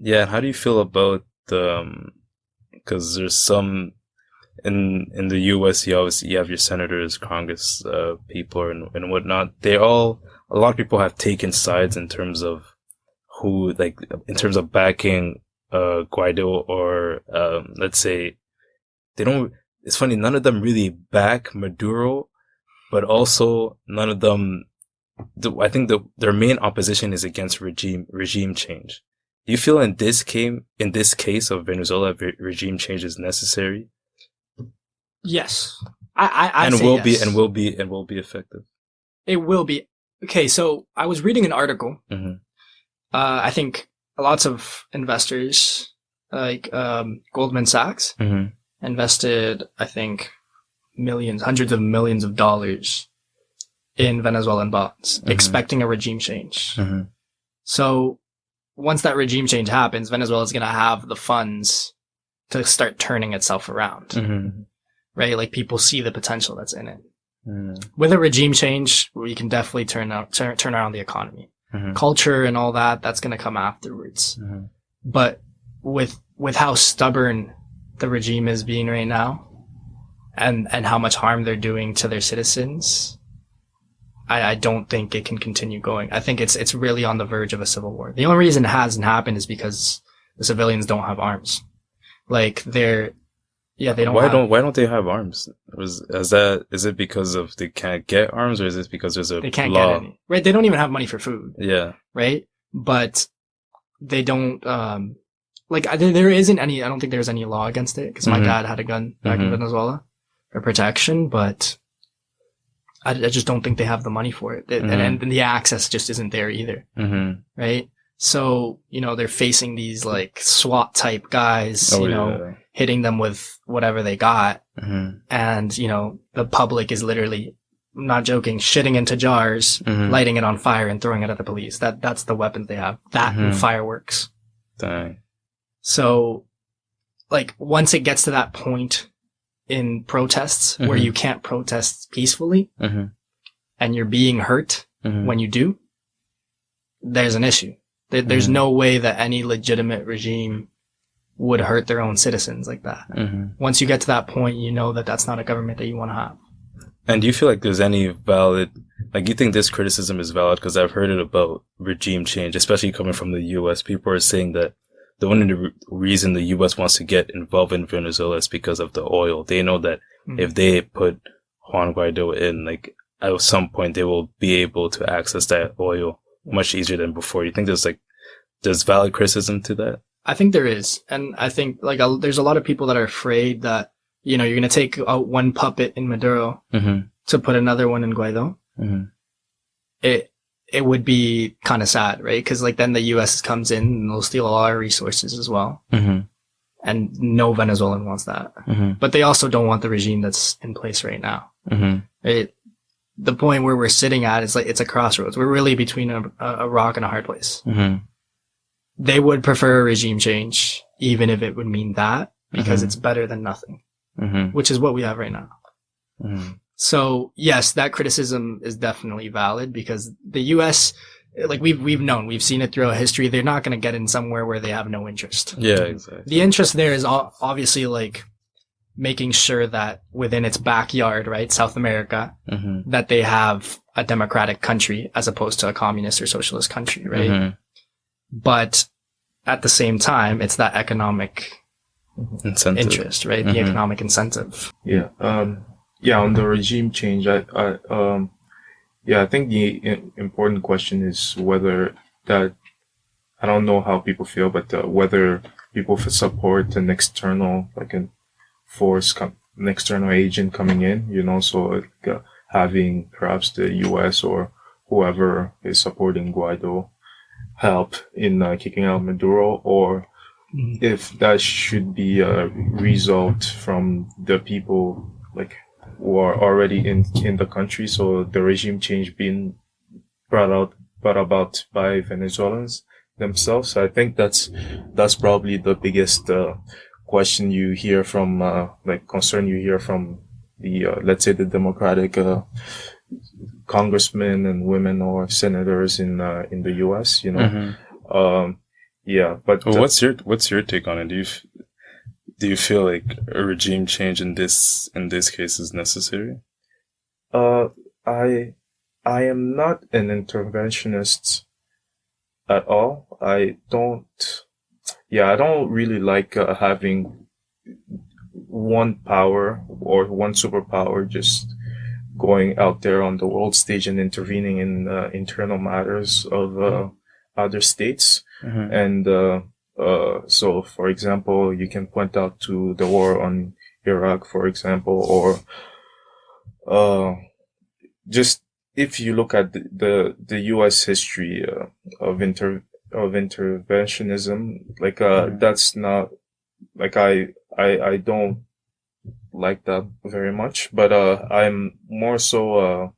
Yeah, how do you feel about the, because there's some in the U.S. You have your senators, Congress people, and whatnot. A lot of people have taken sides in terms of who, like, in terms of backing Guaido, or let's say they don't. It's funny, none of them really back Maduro, but also none of them. I think their main opposition is against regime change. Do you feel in this case of Venezuela, regime change is necessary? Yes, I and say will yes. be effective. It will be. Okay, so I was reading an article. Mm-hmm. I think lots of investors, like Goldman Sachs, Mm-hmm. invested, I think, hundreds of millions of dollars in Venezuelan bonds, Mm-hmm. expecting a regime change. Mm-hmm. So once that regime change happens, Venezuela is going to have the funds to start turning itself around. Mm-hmm. Right? Like, people see the potential that's in it. Mm-hmm. With a regime change, we can definitely turn around the economy. Mm-hmm. Culture and all that's going to come afterwards. Mm-hmm. But with how stubborn the regime is being right now, and how much harm they're doing to their citizens, I don't think it can continue going. I think it's really on the verge of a civil war. The only reason it hasn't happened is because the civilians don't have arms. Like, they don't. Why don't they have arms? Is it because of they can't get arms, or is it because there's a they can't law? get any? Right? They don't even have money for food. Yeah. Right? But they don't. There isn't any. I don't think there's any law against it, because my dad had a gun back in Venezuela for protection, but I just don't think they have the money for it, and the access just isn't there either. Mm-hmm. Right? So, they're facing these like SWAT type guys, hitting them with whatever they got. Mm-hmm. And, the public is literally, I'm not joking, shitting into jars, lighting it on fire and throwing it at the police. That's the weapons they have. That and fireworks. Dang. So, like, once it gets to that point in protests where you can't protest peacefully and you're being hurt when you do, there's an issue. There's no way that any legitimate regime would hurt their own citizens like that. Once you get to that point, you know that that's not a government that you want to have. And do you feel like there's any valid, like, you think this criticism is valid? Because I've heard it about regime change, especially coming from the U.S. People are saying that the only reason the U.S. wants to get involved in Venezuela is because of the oil. They know that if they put Juan Guaido in, like, at some point they will be able to access that oil much easier than before. You think there's valid criticism to that? I think there is. And I think, like, there's a lot of people that are afraid that, you're going to take out one puppet in Maduro to put another one in Guaido. It would be kind of sad, right? Because, like, then the U.S. comes in and they'll steal a lot of resources as well. And no Venezuelan wants that. But they also don't want the regime that's in place right now. Right? The point where we're sitting at is like, it's a crossroads. We're really between a rock and a hard place. They would prefer a regime change, even if it would mean that, because it's better than nothing, which is what we have right now. So yes, that criticism is definitely valid, because the U.S., like, we've seen it throughout history. They're not going to get in somewhere where they have no interest. Yeah, exactly. The interest there is obviously, like, making sure that within its backyard, right, South America, that they have a democratic country as opposed to a communist or socialist country, right? But at the same time, it's that economic incentive. interest, right? The economic incentive. Yeah. On the regime change, I think the important question is whether that, I don't know how people feel, but whether people support an external, like, an force, an external agent coming in, so having perhaps the U.S. or whoever is supporting Guaido help in kicking out Maduro, or if that should be a result from the people, like, who are already in the country, so the regime change being brought about by Venezuelans themselves. So I think that's probably the biggest question you hear from, concern you hear from the, let's say, the Democratic congressmen and women or senators in the U.S. yeah, but Well, what's your take on it? Do you feel like a regime change in this case is necessary? uh, I I am not an interventionist at all. I don't really like having one power or one superpower just going out there on the world stage and intervening in internal matters of other states. Mm-hmm. And so, for example, you can point out to the war on Iraq, for example, or just if you look at the U.S. history of interventionism, like that's not like I don't like that very much, but I'm more so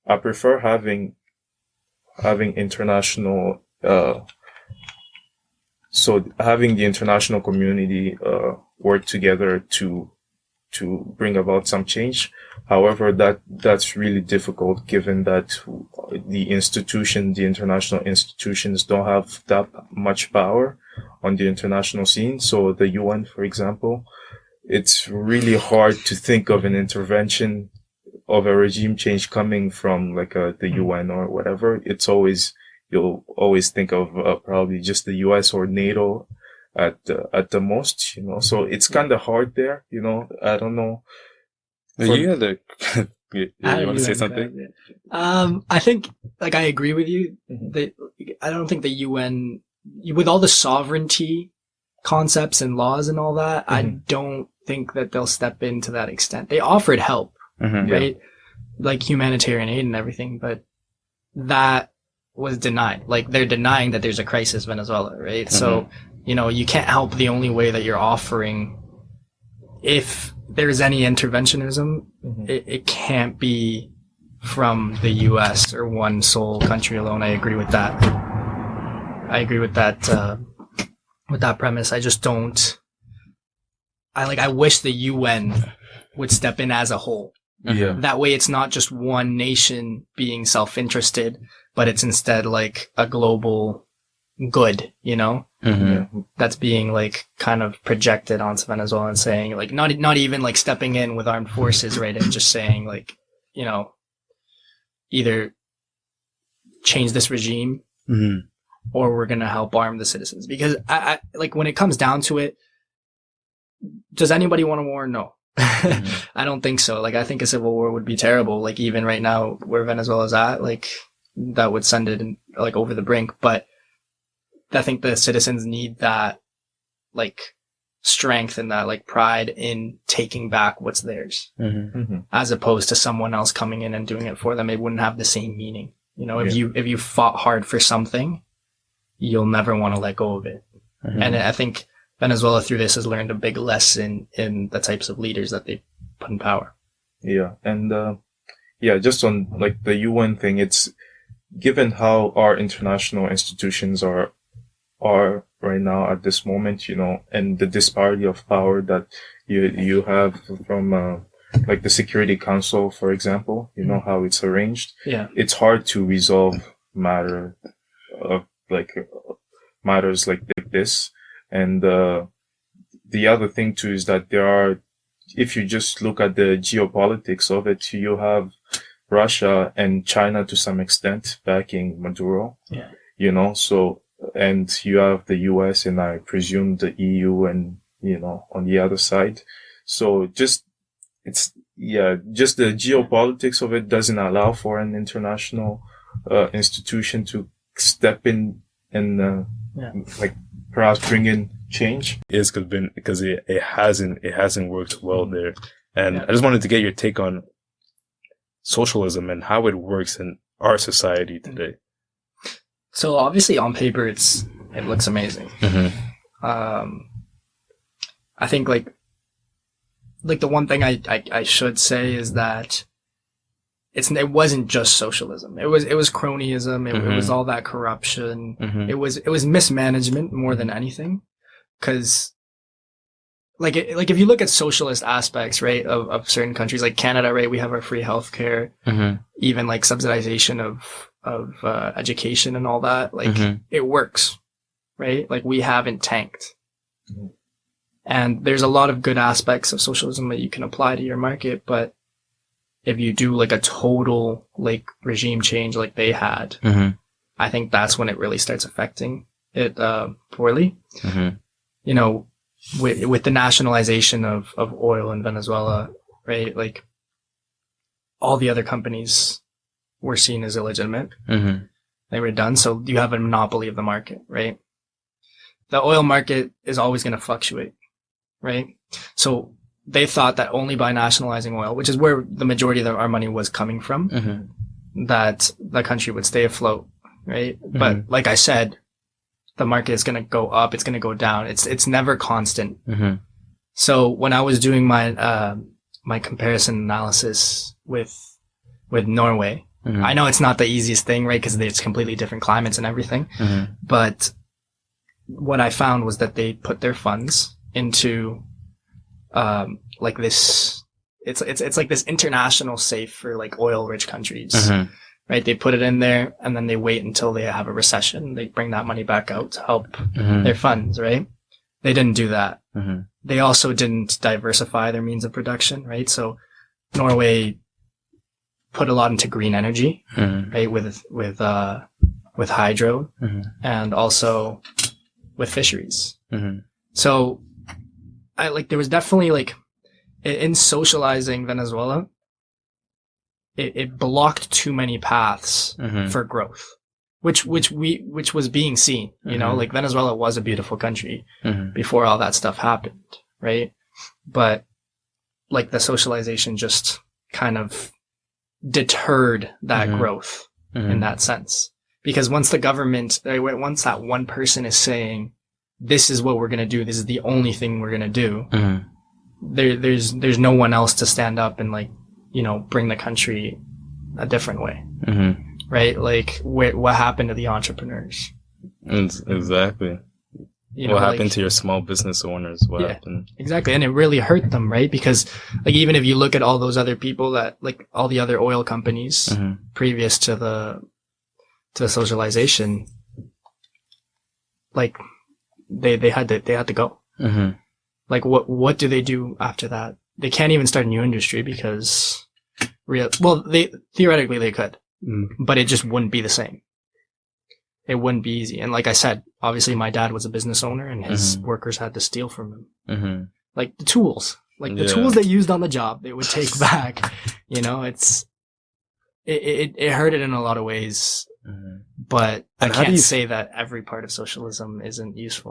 I prefer having international so having the international community work together to bring about some change. However, that's really difficult given that the international institutions don't have that much power on the international scene. So the UN, for example, it's really hard to think of an intervention of a regime change coming from like the UN or whatever. You'll always think of probably just the US or NATO at the most, you know. So it's kind of hard there, you know. I don't know. You had a you want to say something? I think, like, I agree with you. That I don't think the UN, with all the sovereignty concepts and laws and all that, I don't think that they'll step in to that extent. They offered help, right? Like humanitarian aid and everything, but that was denied. Like, they're denying that there's a crisis in Venezuela, right? So, you know, you can't help the only way that you're offering. If there's any interventionism, it can't be from the U.S. or one sole country alone. I agree with that. With that premise. I just don't. I wish the UN would step in as a whole. Yeah. That way, it's not just one nation being self-interested, but it's instead like a global good, you know, that's being like kind of projected onto Venezuela and saying like not even like stepping in with armed forces, right, and just saying like, you know, either change this regime or we're gonna help arm the citizens. Because I like, when it comes down to it, does anybody want a war? No. I don't think so. Like, I think a civil war would be terrible. Like, even right now where Venezuela's at, like, that would send it like over the brink. But I think the citizens need that like strength and that like pride in taking back what's theirs, as opposed to someone else coming in and doing it for them. It wouldn't have the same meaning. You know, if you fought hard for something, you'll never want to let go of it. And I think Venezuela through this has learned a big lesson in the types of leaders that they put in power. Yeah. And just on like the UN thing, it's given how our international institutions are right now at this moment, you know, and the disparity of power that you have from like the Security Council, for example, you know, how it's arranged. Yeah. It's hard to resolve matters like this. And the other thing too is that if you just look at the geopolitics of it, you have Russia and China to some extent backing Maduro. Yeah. You know, so, and you have the US and I presume the EU and, you know, on the other side. So just the geopolitics of it doesn't allow for an international institution to step in and like perhaps bring in change. Is because it hasn't worked well there. And I just wanted to get your take on socialism and how it works in our society today. So obviously on paper it looks amazing. I think like the one thing I should say is that it wasn't just socialism. It was cronyism. It was all that corruption. It was mismanagement more than anything. Cause like if you look at socialist aspects, right, of certain countries like Canada, right, we have our free healthcare, even like subsidization of education and all that. Like it works, right? Like we haven't tanked. And there's a lot of good aspects of socialism that you can apply to your market, but if you do like a total like regime change like they had, I think that's when it really starts affecting it poorly. You know, with the nationalization of oil in Venezuela, right? Like all the other companies were seen as illegitimate. They were done. So you have a monopoly of the market, right? The oil market is always going to fluctuate, right? So they thought that only by nationalizing oil, which is where the majority of our money was coming from, that the country would stay afloat, right? But like I said, the market is going to go up, it's going to go down. It's never constant. So when I was doing my my comparison analysis with Norway, I know it's not the easiest thing, right? Because it's completely different climates and everything. But what I found was that they put their funds into like this. It's like this international safe for like oil rich countries. Right? They put it in there and then they wait until they have a recession. They bring that money back out to help their funds, right? They didn't do that. They also didn't diversify their means of production, right? So Norway put a lot into green energy, right? With hydro and also with fisheries. So there was definitely like in socializing Venezuela, it blocked too many paths for growth, which was being seen, you know, like Venezuela was a beautiful country before all that stuff happened, right? But like the socialization just kind of deterred that growth in that sense. Because once the government, once that one person is saying, this is what we're going to do, this is the only thing we're going to do, there's no one else to stand up and like, you know, bring the country a different way. Right? Like what happened to the entrepreneurs? Exactly. You know, what happened to your small business owners? What happened? Exactly. And it really hurt them, right? Because like even if you look at all those other people that like all the other oil companies previous to the socialization, like they had to go. Like what do they do after that? They can't even start a new industry because they theoretically they could, but it just wouldn't be the same. It wouldn't be easy. And like I said, obviously my dad was a business owner and his workers had to steal from him. Like the tools, the tools they used on the job, they would take back, you know, it hurt it in a lot of ways, but I can't say that every part of socialism isn't useful.